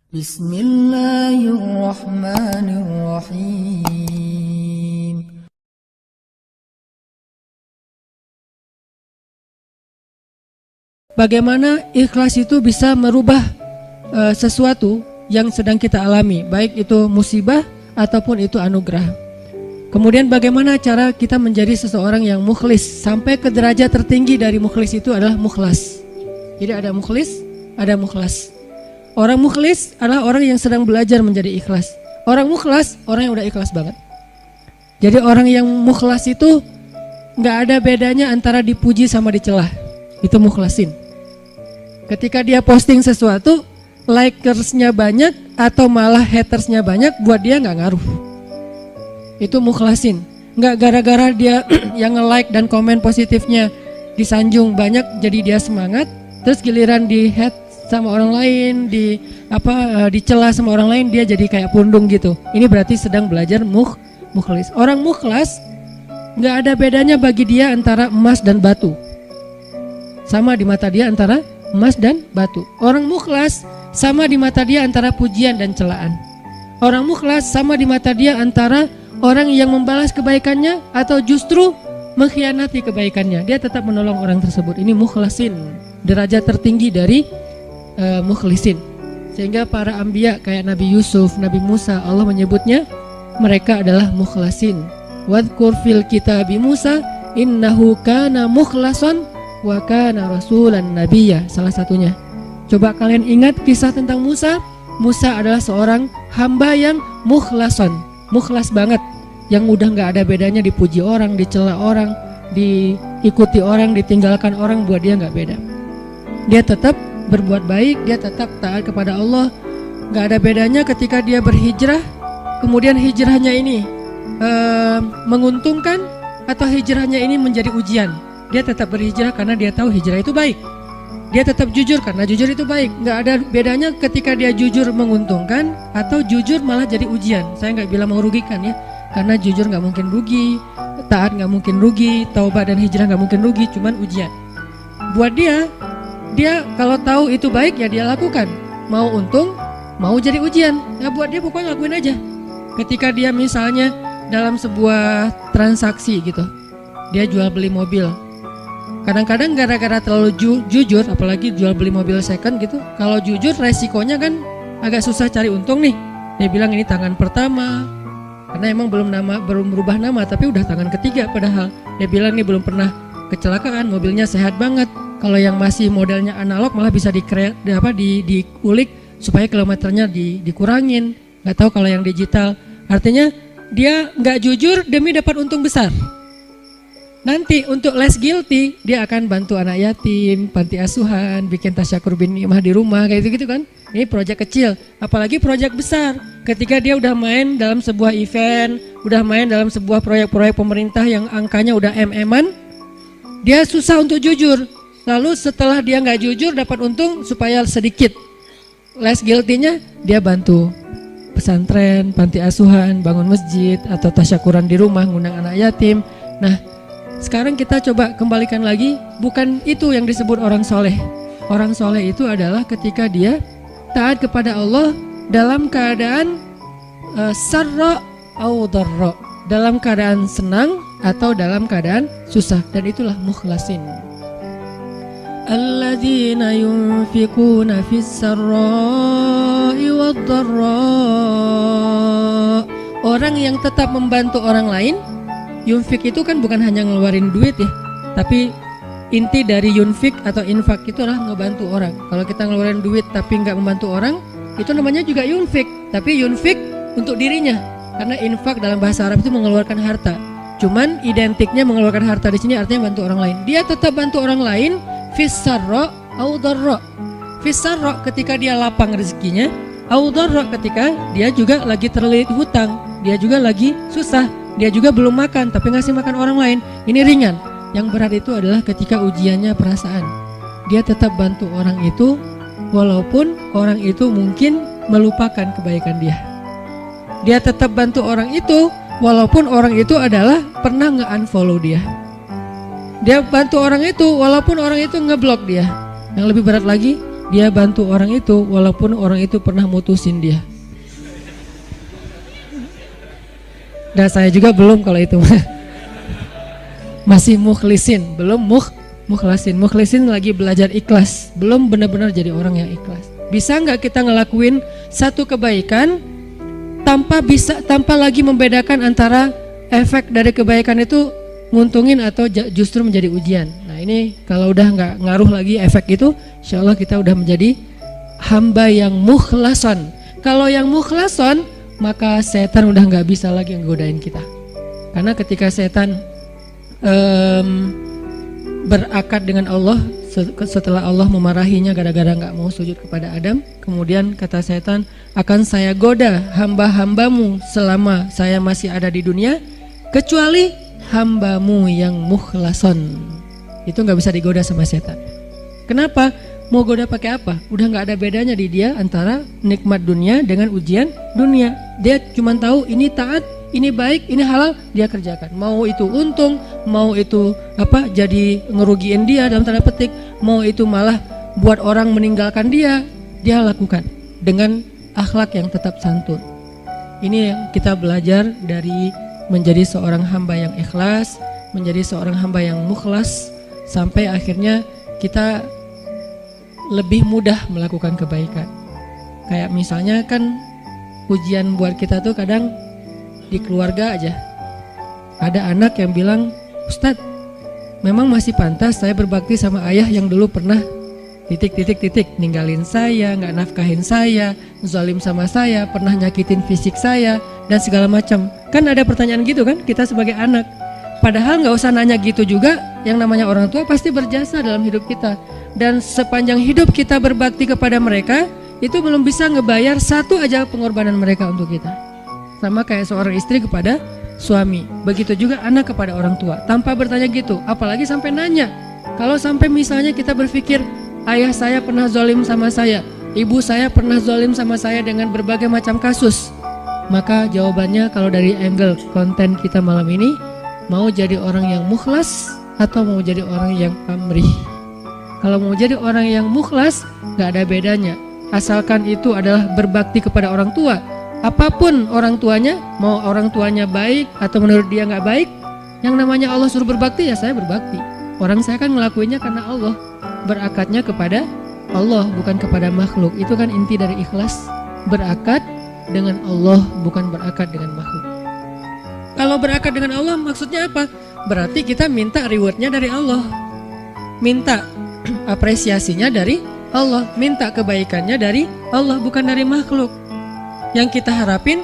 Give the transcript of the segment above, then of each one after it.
Bismillahirrahmanirrahim. Bagaimana ikhlas itu bisa merubah sesuatu yang sedang kita alami, baik itu musibah ataupun itu anugerah. Kemudian bagaimana cara kita menjadi seseorang yang mukhlis, sampai ke derajat tertinggi dari mukhlis itu adalah mukhlas. Jadi ada mukhlis, ada mukhlas. Orang mukhlis adalah orang yang sedang belajar menjadi ikhlas. Orang mukhlas, orang yang udah ikhlas banget. Jadi orang yang mukhlas itu gak ada bedanya antara dipuji sama dicelah. Itu mukhlasin. Ketika dia posting sesuatu, likersnya banyak atau malah hatersnya banyak, buat dia gak ngaruh. Itu mukhlasin. Gak gara-gara dia yang nge-like dan komen positifnya disanjung banyak jadi dia semangat, terus giliran di hate sama orang lain, dicela sama orang lain, dia jadi kayak pundung gitu. Ini berarti sedang belajar mukhlis. Orang mukhlas gak ada bedanya bagi dia antara emas dan batu. Sama di mata dia antara emas dan batu. Orang mukhlas sama di mata dia antara pujian dan celaan. Orang mukhlas sama di mata dia antara orang yang membalas kebaikannya atau justru mengkhianati kebaikannya. Dia tetap menolong orang tersebut. Ini mukhlasin, derajat tertinggi dari mukhlisin. Sehingga para anbiya kayak Nabi Yusuf, Nabi Musa, Allah menyebutnya mereka adalah mukhlasin. Wadhkur fil kitabi Musa innahu kana mukhlasan wa kana rasulan nabiyya, salah satunya. Coba kalian ingat kisah tentang Musa. Musa adalah seorang hamba yang mukhlason, mukhlas banget, yang udah gak ada bedanya dipuji orang, dicela orang, diikuti orang, ditinggalkan orang, buat dia gak beda. Dia tetap berbuat baik, dia tetap taat kepada Allah. Gak ada bedanya ketika dia berhijrah, kemudian hijrahnya ini menguntungkan atau hijrahnya ini menjadi ujian. Dia tetap berhijrah karena dia tahu hijrah itu baik. Dia tetap jujur karena jujur itu baik. Gak ada bedanya ketika dia jujur menguntungkan atau jujur malah jadi ujian. Saya gak bilang merugikan ya, karena jujur gak mungkin rugi, taat gak mungkin rugi, taubat dan hijrah gak mungkin rugi, cuman ujian. Buat dia kalau tahu itu baik ya dia lakukan. Mau untung, mau jadi ujian, ya buat dia pokoknya lakuin aja. Ketika dia misalnya dalam sebuah transaksi gitu, dia jual beli mobil. Kadang-kadang gara-gara terlalu jujur, apalagi jual beli mobil second gitu, kalau jujur resikonya kan agak susah cari untung nih. Dia bilang ini tangan pertama, karena emang belum berubah nama, tapi udah tangan ketiga padahal. Dia bilang ini belum pernah kecelakaan, mobilnya sehat banget. Kalau yang masih modelnya analog malah bisa diulik supaya kilometernya dikurangin. Gak tahu kalau yang digital. Artinya dia gak jujur demi dapat untung besar. Nanti untuk less guilty dia akan bantu anak yatim, panti asuhan, bikin tasyakur bin ni'mah di rumah kayak gitu kan. Ini proyek kecil, apalagi proyek besar. Ketika dia udah main dalam sebuah event, udah main dalam sebuah proyek-proyek pemerintah yang angkanya udah MM-an, dia susah untuk jujur. Lalu setelah dia nggak jujur dapat untung supaya sedikit less guilty-nya, dia bantu pesantren, panti asuhan, bangun masjid atau tasyakuran di rumah, ngundang anak yatim. Nah, sekarang kita coba kembalikan lagi, bukan itu yang disebut orang soleh. Orang soleh itu adalah ketika dia taat kepada Allah dalam keadaan sarra au dharra, dalam keadaan senang atau dalam keadaan susah, dan itulah mukhlasin. Alladzina yunfikuna fis sarra'i wad dharra, orang yang tetap membantu orang lain. Yunfik itu kan bukan hanya ngeluarin duit ya, tapi inti dari yunfik atau infak itu adalah ngebantu orang. Kalau kita ngeluarin duit tapi nggak membantu orang, itu namanya juga yunfik, tapi yunfik untuk dirinya. Karena infak dalam bahasa Arab itu mengeluarkan harta. Cuman identiknya mengeluarkan harta di sini artinya bantu orang lain. Dia tetap bantu orang lain fis sarra au dharra. Fis sarra ketika dia lapang rezekinya, au dharra ketika dia juga lagi terlilit hutang, dia juga lagi susah. Dia juga belum makan tapi ngasih makan orang lain. Ini ringan. Yang berat itu adalah ketika ujiannya perasaan. Dia tetap bantu orang itu walaupun orang itu mungkin melupakan kebaikan dia. Dia tetap bantu orang itu walaupun orang itu adalah pernah nge-unfollow dia. Dia bantu orang itu walaupun orang itu ngeblok dia. Yang lebih berat lagi, dia bantu orang itu walaupun orang itu pernah mutusin dia. Dan saya juga belum kalau itu. Masih mukhlisin, belum mukhlasin. Mukhlisin lagi belajar ikhlas, belum benar-benar jadi orang yang ikhlas. Bisa nggak kita ngelakuin satu kebaikan tanpa lagi membedakan antara efek dari kebaikan itu nguntungin atau justru menjadi ujian. Nah ini kalau udah nggak ngaruh lagi efek itu, insya Allah kita udah menjadi hamba yang mukhlason. Kalau yang mukhlason, maka setan udah nggak bisa lagi nggodain kita. Karena ketika setan berakad dengan Allah setelah Allah memarahinya gara-gara nggak mau sujud kepada Adam, kemudian kata setan, akan saya goda hamba-hambamu selama saya masih ada di dunia, kecuali hambamu yang mukhlason. Itu nggak bisa digoda sama setan. Kenapa? Mau goda pakai apa? Udah nggak ada bedanya di dia antara nikmat dunia dengan ujian dunia. Dia cuma tahu ini taat, ini baik, ini halal, dia kerjakan. Mau itu untung, mau itu jadi ngerugiin dia dalam tanda petik, mau itu malah buat orang meninggalkan dia lakukan dengan akhlak yang tetap santun. Ini yang kita belajar dari menjadi seorang hamba yang ikhlas, menjadi seorang hamba yang mukhlas, sampai akhirnya kita lebih mudah melakukan kebaikan. Kayak misalnya kan ujian buat kita tuh kadang di keluarga aja. Ada anak yang bilang, Ustadz, memang masih pantas saya berbakti sama ayah yang dulu pernah ninggalin saya, nggak nafkahin saya, zalim sama saya, pernah nyakitin fisik saya, dan segala macam. Kan ada pertanyaan gitu kan kita sebagai anak. Padahal nggak usah nanya gitu juga, yang namanya orang tua pasti berjasa dalam hidup kita. Dan sepanjang hidup kita berbakti kepada mereka, itu belum bisa ngebayar satu aja pengorbanan mereka untuk kita. Sama kayak seorang istri kepada suami, begitu juga anak kepada orang tua, tanpa bertanya gitu, apalagi sampai nanya. Kalau sampai misalnya kita berpikir, ayah saya pernah zalim sama saya, ibu saya pernah zalim sama saya dengan berbagai macam kasus, maka jawabannya kalau dari angle konten kita malam ini, mau jadi orang yang mukhlas atau mau jadi orang yang pamrih. Kalau mau jadi orang yang mukhlas, gak ada bedanya, asalkan itu adalah berbakti kepada orang tua. Apapun orang tuanya, mau orang tuanya baik atau menurut dia gak baik, yang namanya Allah suruh berbakti, ya saya berbakti. Orang saya kan ngelakuinnya karena Allah, berakadnya kepada Allah, bukan kepada makhluk. Itu kan inti dari ikhlas, berakad dengan Allah, bukan berakad dengan makhluk. Kalau berakad dengan Allah maksudnya apa? Berarti kita minta rewardnya dari Allah, minta apresiasinya dari Allah, minta kebaikannya dari Allah, bukan dari makhluk. Yang kita harapin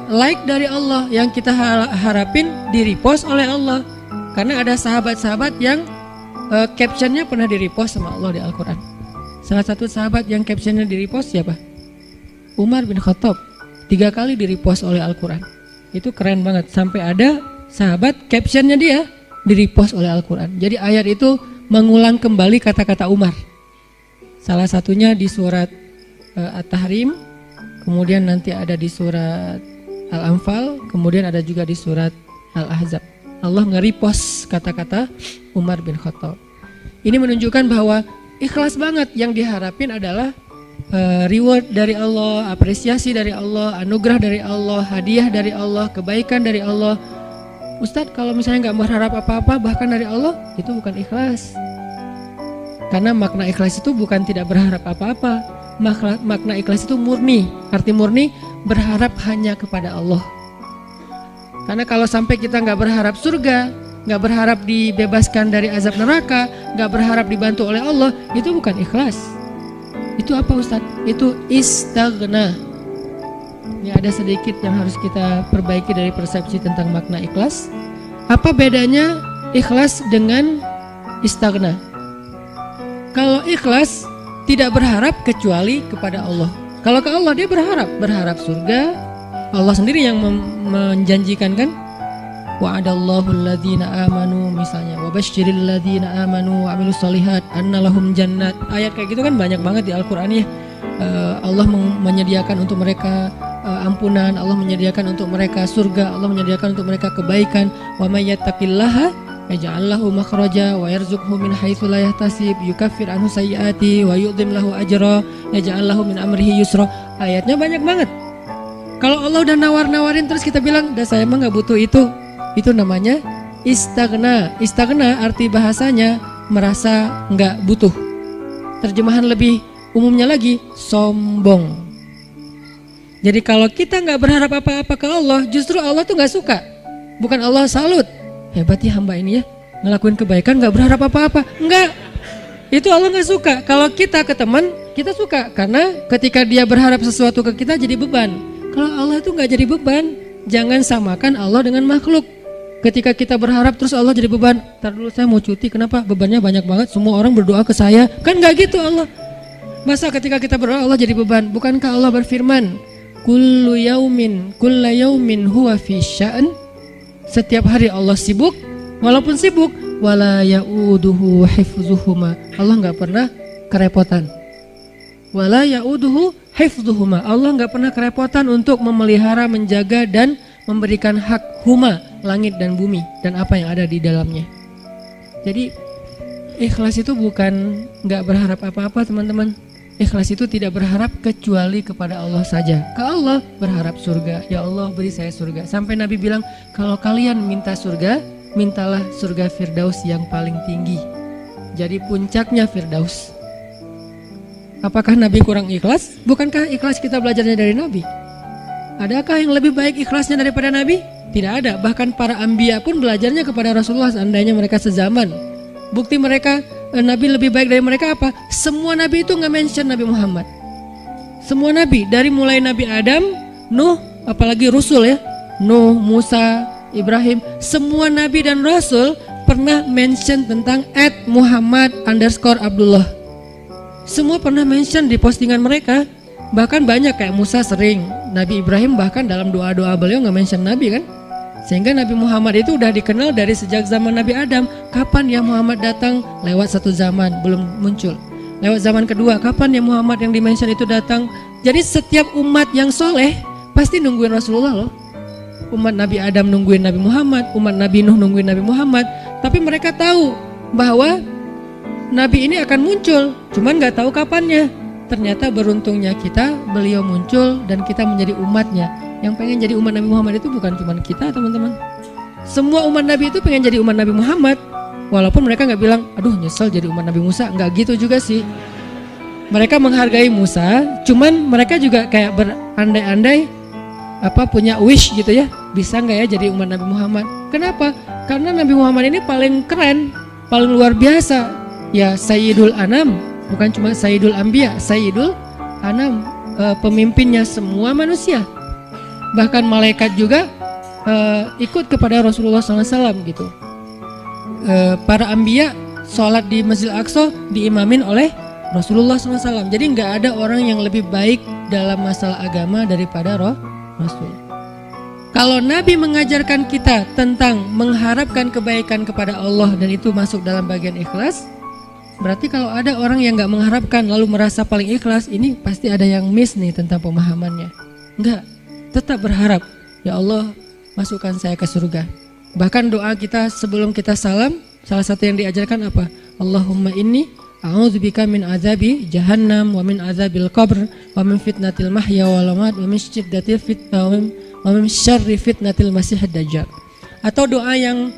like dari Allah, yang kita harapin di repost oleh Allah. Karena ada sahabat-sahabat yang captionnya pernah di repost sama Allah di Al-Quran. Salah satu sahabat yang captionnya di repost siapa? Umar bin Khattab, 3 kali di repost oleh Al-Quran. Itu keren banget, sampai ada sahabat captionnya dia di repost oleh Al-Quran. Jadi ayat itu mengulang kembali kata-kata Umar. Salah satunya di surat At-Tahrim, kemudian nanti ada di surat Al-Anfal, kemudian ada juga di surat Al-Ahzab. Allah nge-repost kata-kata Umar bin Khattab. Ini menunjukkan bahwa ikhlas banget, yang diharapin adalah reward dari Allah, apresiasi dari Allah, anugerah dari Allah, hadiah dari Allah, kebaikan dari Allah. Ustadz, kalau misalnya nggak berharap apa-apa bahkan dari Allah, itu bukan ikhlas. Karena makna ikhlas itu bukan tidak berharap apa-apa. Makna ikhlas itu murni. Arti murni, berharap hanya kepada Allah. Karena kalau sampai kita nggak berharap surga, nggak berharap dibebaskan dari azab neraka, nggak berharap dibantu oleh Allah, itu bukan ikhlas. Itu apa Ustadz? Itu istaghna. Ini ada sedikit yang harus kita perbaiki dari persepsi tentang makna ikhlas. Apa bedanya ikhlas dengan istaghna? Kalau ikhlas tidak berharap kecuali kepada Allah. Kalau ke Allah dia berharap surga. Allah sendiri yang menjanjikan kan? Wa'adallahu alladhina amanu, misalnya wabashshiril ladzina amanu wa amilus sholihat anna lahum jannat. Ayat kayak gitu kan banyak banget di Al-Qur'an ya. Allah menyediakan untuk mereka ampunan, Allah menyediakan untuk mereka surga, Allah menyediakan untuk mereka kebaikan. Wa may yattaqillaha yaj'al lahu makhraja wa yarzuqhu min haitsu la yahtasib, yukaffir anhu sayyiati wa yu'dhim lahu ajra, yaj'al lahu min amrihi yusra. Ayatnya banyak banget. Kalau Allah udah nawar-nawarin terus kita bilang, "Dah saya mah enggak butuh itu." Itu namanya istaghna. Istaghna arti bahasanya merasa enggak butuh. Terjemahan lebih umumnya lagi, sombong. Jadi kalau kita nggak berharap apa-apa ke Allah, justru Allah tuh nggak suka. Bukan Allah salut, hebat ya hamba ini ya, ngelakuin kebaikan nggak berharap apa-apa. Enggak, itu Allah nggak suka. Kalau kita ke teman, kita suka. Karena ketika dia berharap sesuatu ke kita jadi beban. Kalau Allah tuh nggak jadi beban. Jangan samakan Allah dengan makhluk. Ketika kita berharap terus Allah jadi beban. Ntar dulu saya mau cuti, kenapa? Bebannya banyak banget, semua orang berdoa ke saya. Kan nggak gitu Allah. Masa ketika kita berdoa Allah jadi beban? Bukankah Allah berfirman, Kulla yaumin huwa fi sya'an. Setiap hari Allah sibuk, walaupun sibuk, wala ya'uduhu hifzuhuma. Allah enggak pernah kerepotan. Wala ya'uduhu hifzuhuma. Allah enggak pernah kerepotan untuk memelihara, menjaga dan memberikan hak huma, langit dan bumi dan apa yang ada di dalamnya. Jadi ikhlas itu bukan enggak berharap apa-apa, teman-teman. Ikhlas itu tidak berharap kecuali kepada Allah saja. Ke Allah berharap surga. Ya Allah beri saya surga. Sampai Nabi bilang, kalau kalian minta surga, mintalah surga Firdaus yang paling tinggi. Jadi puncaknya Firdaus. Apakah Nabi kurang ikhlas? Bukankah ikhlas kita belajarnya dari Nabi? Adakah yang lebih baik ikhlasnya daripada Nabi? Tidak ada. Bahkan para anbiya pun belajarnya kepada Rasulullah seandainya mereka sezaman. Bukti mereka Nabi lebih baik dari mereka apa? Semua Nabi itu nggak mention Nabi Muhammad. Semua Nabi, dari mulai Nabi Adam, Nuh, apalagi Rasul ya, Nuh, Musa, Ibrahim, semua Nabi dan Rasul pernah mention tentang @Muhammad_Abdullah. Semua pernah mention di postingan mereka. Bahkan banyak kayak Musa sering, Nabi Ibrahim bahkan dalam doa-doa beliau nggak mention Nabi kan. Sehingga Nabi Muhammad itu udah dikenal dari sejak zaman Nabi Adam. Kapan ya Muhammad datang? Lewat satu zaman, belum muncul. Lewat zaman kedua, kapan ya Muhammad yang dimention itu datang? Jadi setiap umat yang soleh pasti nungguin Rasulullah loh. Umat Nabi Adam nungguin Nabi Muhammad, umat Nabi Nuh nungguin Nabi Muhammad. Tapi mereka tahu bahwa Nabi ini akan muncul, cuman gak tahu kapannya. Ternyata beruntungnya kita, beliau muncul dan kita menjadi umatnya. Yang pengen jadi umat Nabi Muhammad itu bukan cuma kita, teman-teman. Semua umat Nabi itu pengen jadi umat Nabi Muhammad. Walaupun mereka gak bilang, aduh nyesel jadi umat Nabi Musa. Gak gitu juga sih. Mereka menghargai Musa, cuman mereka juga kayak berandai-andai punya wish gitu ya, bisa gak ya jadi umat Nabi Muhammad. Kenapa? Karena Nabi Muhammad ini paling keren, paling luar biasa. Ya Sayyidul Anam, bukan cuma Sayyidul Anbiya, Sayyidul Anam, pemimpinnya semua manusia. Bahkan malaikat juga ikut kepada Rasulullah SAW gitu. Para anbiya sholat di Masjid Al-Aqsa diimamin oleh Rasulullah SAW. Jadi nggak ada orang yang lebih baik dalam masalah agama daripada Rasul. Kalau Nabi mengajarkan kita tentang mengharapkan kebaikan kepada Allah dan itu masuk dalam bagian ikhlas, berarti kalau ada orang yang nggak mengharapkan lalu merasa paling ikhlas, ini pasti ada yang miss nih tentang pemahamannya. Enggak. Tetap berharap, ya Allah masukkan saya ke surga. Bahkan doa kita sebelum kita salam, salah satu yang diajarkan apa? Allahumma inni a'udzubika min azabi jahannam wa min azabil qabr wa min fitnatil mahya wal mamat wa min syiddatil fitnah wa min syarri fitnatil masiihid dajjal. Atau doa yang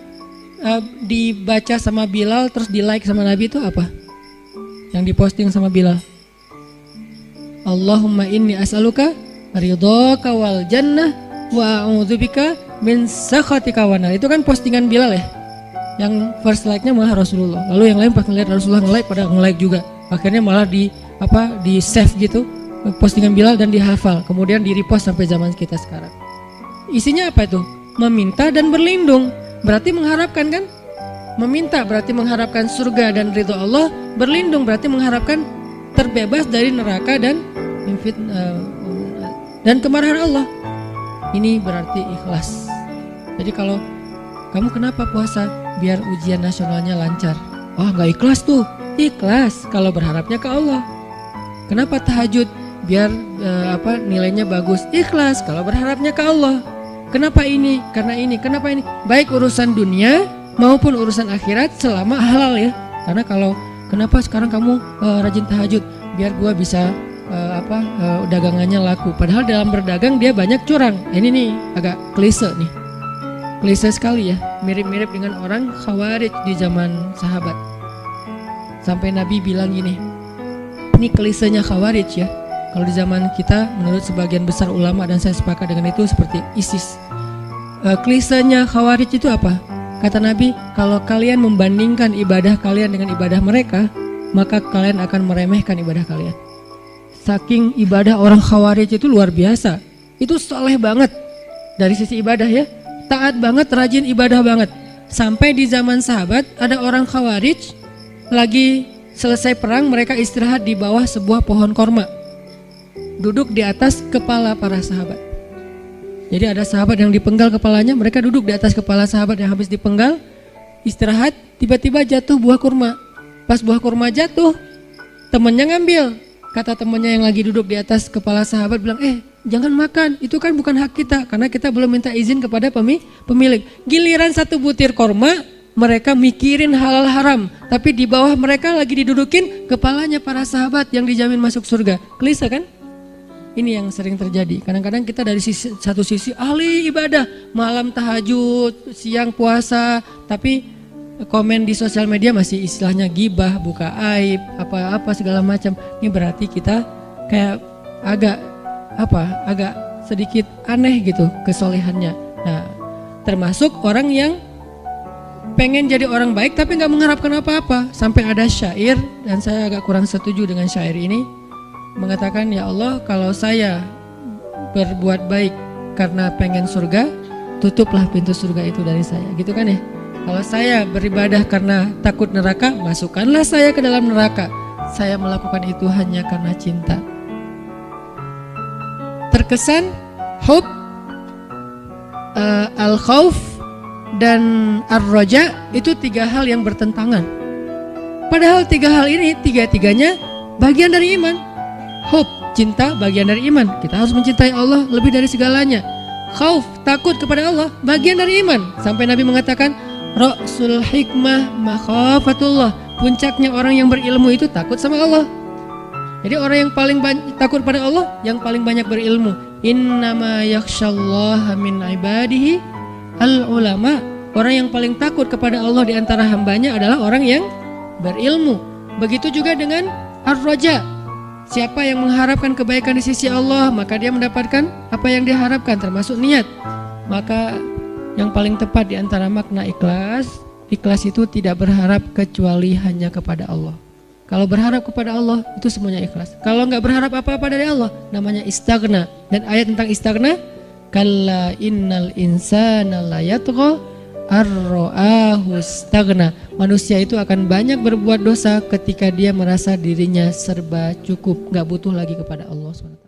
dibaca sama Bilal terus di like sama Nabi itu apa? Yang diposting sama Bilal. Allahumma inni as'aluka ridhaka wal jannah wa a'udzubika min sakhatika wan nar. Itu kan postingan Bilal ya. Yang first like-nya malah Rasulullah. Lalu yang lain pas ngeliat Rasulullah nge-like pada nge-like juga. Akhirnya malah di save gitu postingan Bilal dan dihafal. Kemudian di repost sampai zaman kita sekarang. Isinya apa itu? Meminta dan berlindung. Berarti mengharapkan kan? Meminta berarti mengharapkan surga dan ridho Allah. Berlindung berarti mengharapkan terbebas dari neraka dan dan kemarahan Allah. Ini berarti ikhlas. Jadi kalau kamu kenapa puasa? Biar ujian nasionalnya lancar. Oh gak ikhlas tuh. Ikhlas kalau berharapnya ke Allah. Kenapa tahajud? Biar nilainya bagus. Ikhlas kalau berharapnya ke Allah. Kenapa ini? Karena ini. Kenapa ini? Baik urusan dunia maupun urusan akhirat selama halal ya. Karena kalau kenapa sekarang kamu rajin tahajud, biar gua bisa dagangannya laku. Padahal dalam berdagang dia banyak curang. Ini nih agak klise nih. Klise sekali ya, mirip-mirip dengan orang Khawarij di zaman sahabat. Sampai Nabi bilang gini, ini klisenya Khawarij ya. Kalau di zaman kita menurut sebagian besar ulama, dan saya sepakat dengan itu, seperti ISIS. Klisenya Khawarij itu apa? Kata Nabi, kalau kalian membandingkan ibadah kalian dengan ibadah mereka, maka kalian akan meremehkan ibadah kalian. Saking ibadah orang Khawarij itu luar biasa. Itu soleh banget dari sisi ibadah ya. Taat banget, rajin ibadah banget. Sampai di zaman sahabat ada orang Khawarij lagi selesai perang, mereka istirahat di bawah sebuah pohon korma, duduk di atas kepala para sahabat. Jadi ada sahabat yang dipenggal kepalanya, mereka duduk di atas kepala sahabat yang habis dipenggal, istirahat, tiba-tiba jatuh buah kurma. Pas buah kurma jatuh, temannya ngambil. Kata temannya yang lagi duduk di atas kepala sahabat bilang, jangan makan, itu kan bukan hak kita, karena kita belum minta izin kepada pemilik. Giliran satu butir korma, mereka mikirin halal haram, tapi di bawah mereka lagi didudukin kepalanya para sahabat yang dijamin masuk surga. Klise kan? Ini yang sering terjadi. Kadang-kadang kita dari satu sisi ahli ibadah, malam tahajud, siang puasa, tapi komen di sosial media masih istilahnya gibah, buka aib, apa-apa segala macam. Ini berarti kita kayak agak sedikit aneh gitu kesolehannya. Nah, termasuk orang yang pengen jadi orang baik tapi nggak mengharapkan apa-apa. Sampai ada syair, dan saya agak kurang setuju dengan syair ini, mengatakan, ya Allah, kalau saya berbuat baik karena pengen surga, tutuplah pintu surga itu dari saya, gitu kan ya. Kalau saya beribadah karena takut neraka, masukkanlah saya ke dalam neraka. Saya melakukan itu hanya karena cinta. Terkesan hub, al-khauf, dan ar-roja itu tiga hal yang bertentangan. Padahal tiga hal ini tiga-tiganya bagian dari iman. Hub, cinta, bagian dari iman. Kita harus mencintai Allah lebih dari segalanya. Khauf, takut kepada Allah, bagian dari iman. Sampai Nabi mengatakan, Ra'sul hikmah makhafatullah. Puncaknya orang yang berilmu itu takut sama Allah. Jadi orang yang paling takut pada Allah, yang paling banyak berilmu. Innama yakhsyallaha min ibadihi al-ulama. Orang yang paling takut kepada Allah di antara hambanya adalah orang yang berilmu. Begitu juga dengan ar-raja. Siapa yang mengharapkan kebaikan di sisi Allah, maka dia mendapatkan apa yang diharapkan, termasuk niat. Maka yang paling tepat di antara makna ikhlas, ikhlas itu tidak berharap kecuali hanya kepada Allah. Kalau berharap kepada Allah, itu semuanya ikhlas. Kalau nggak berharap apa-apa dari Allah, namanya istaghna. Dan ayat tentang istaghna, kalla innal insana la yatgha ar-ra'ahu istaghna. Manusia itu akan banyak berbuat dosa ketika dia merasa dirinya serba cukup, nggak butuh lagi kepada Allah SWT.